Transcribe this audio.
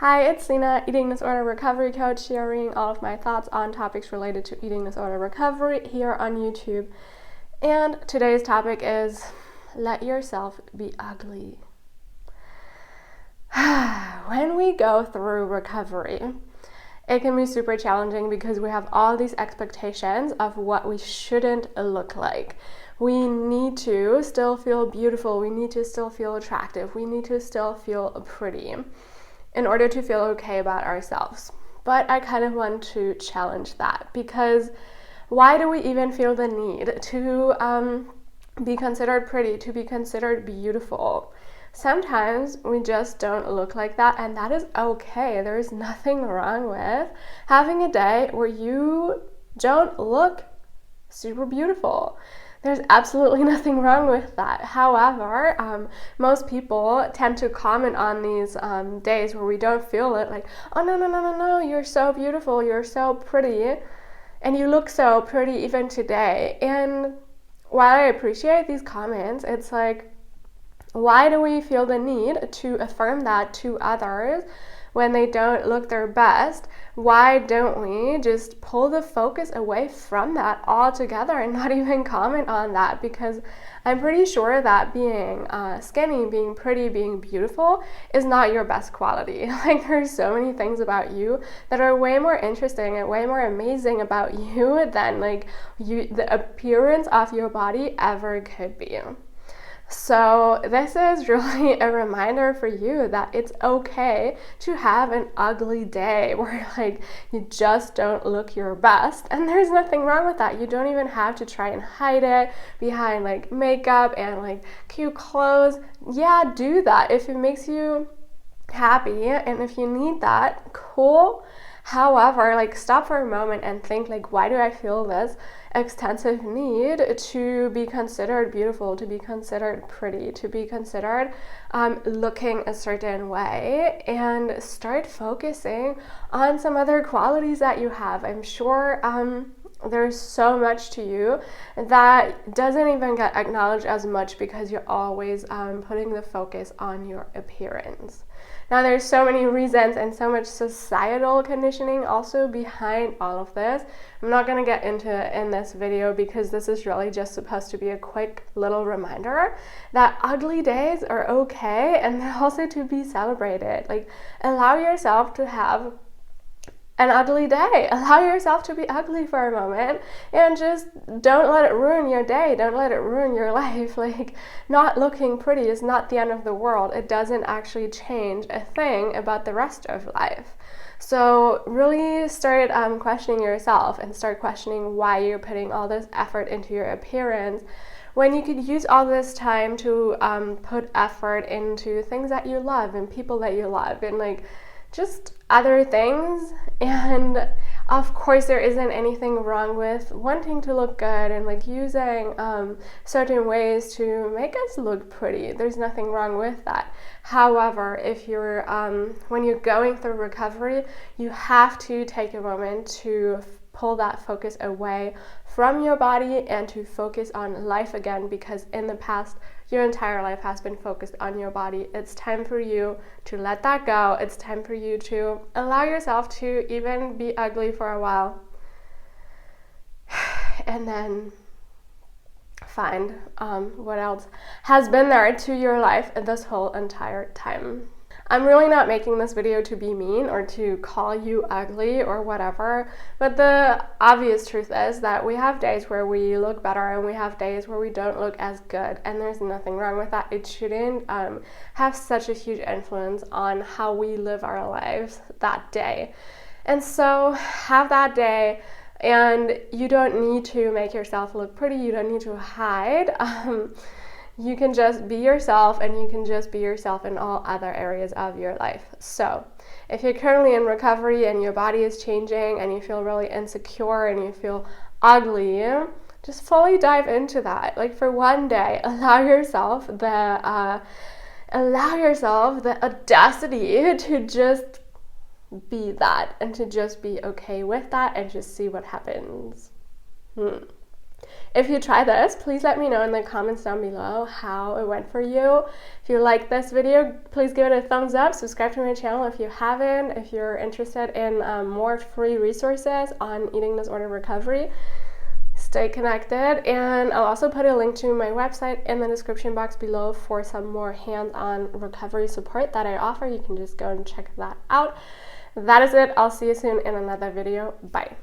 Hi, it's Lena, eating disorder recovery coach, sharing all of my thoughts on topics related to eating disorder recovery here on YouTube. And today's topic is let yourself be ugly. When we go through recovery, it can be super challenging because we have all these expectations of what we shouldn't look like. We need to still feel beautiful. We need to still feel attractive. We need to still feel pretty in order to feel okay about ourselves. But I kind of want to challenge that, because why do we even feel the need to be considered pretty, to be considered beautiful? Sometimes we just don't look like that, and that is okay. There is nothing wrong with having a day where you don't look super beautiful. There's absolutely nothing wrong with that. However, most people tend to comment on these days where we don't feel it, like, oh, no, you're so beautiful, you're so pretty, and you look so pretty even today. And while I appreciate these comments, it's like, why do we feel the need to affirm that to others when they don't look their best? Why don't we just pull the focus away from that altogether and not even comment on that? Because I'm pretty sure that being skinny, being pretty, being beautiful is not your best quality. Like, there's so many things about you that are way more interesting and way more amazing about you than the appearance of your body ever could be. So this is really a reminder for you that it's okay to have an ugly day where you just don't look your best, and there's nothing wrong with that. You don't even have to try and hide it behind makeup and cute clothes. Yeah, do that if it makes you happy, and if you need that, cool. However, stop for a moment and think, why do I feel this extensive need to be considered beautiful, to be considered pretty, to be considered looking a certain way? And start focusing on some other qualities that you have. I'm sure there's so much to you that doesn't even get acknowledged as much because you're always putting the focus on your appearance. Now, there's so many reasons and so much societal conditioning also behind all of this. I'm not going to get into it in this video because this is really just supposed to be a quick little reminder that ugly days are okay and they're also to be celebrated. Allow yourself to have an ugly day. Allow yourself to be ugly for a moment and just don't let it ruin your day. Don't let it ruin your life. Not looking pretty is not the end of the world. It doesn't actually change a thing about the rest of life. So really start questioning yourself and start questioning why you're putting all this effort into your appearance when you could use all this time to put effort into things that you love and people that you love and just other things. And of course, there isn't anything wrong with wanting to look good and using certain ways to make us look pretty. There's nothing wrong with that. However, if you're when you're going through recovery, you have to take a moment to pull that focus away from your body and to focus on life again, because in the past, your entire life has been focused on your body. It's time for you to let that go. It's time for you to allow yourself to even be ugly for a while and then find what else has been there to your life this whole entire time. I'm really not making this video to be mean or to call you ugly or whatever, but the obvious truth is that we have days where we look better and we have days where we don't look as good, and there's nothing wrong with that. It shouldn't have such a huge influence on how we live our lives that day. And so have that day, and you don't need to make yourself look pretty. You don't need to hide. You can just be yourself, and you can just be yourself in all other areas of your life. So if you're currently in recovery and your body is changing and you feel really insecure and you feel ugly, just fully dive into that. For one day, allow yourself the audacity to just be that and to just be okay with that and just see what happens. If you try this, please let me know in the comments down below how it went for you. If you like this video, please give it a thumbs up. Subscribe to my channel if you haven't. If you're interested in more free resources on eating disorder recovery, stay connected. And I'll also put a link to my website in the description box below for some more hands-on recovery support that I offer. You can just go and check that out. That is it. I'll see you soon in another video. Bye.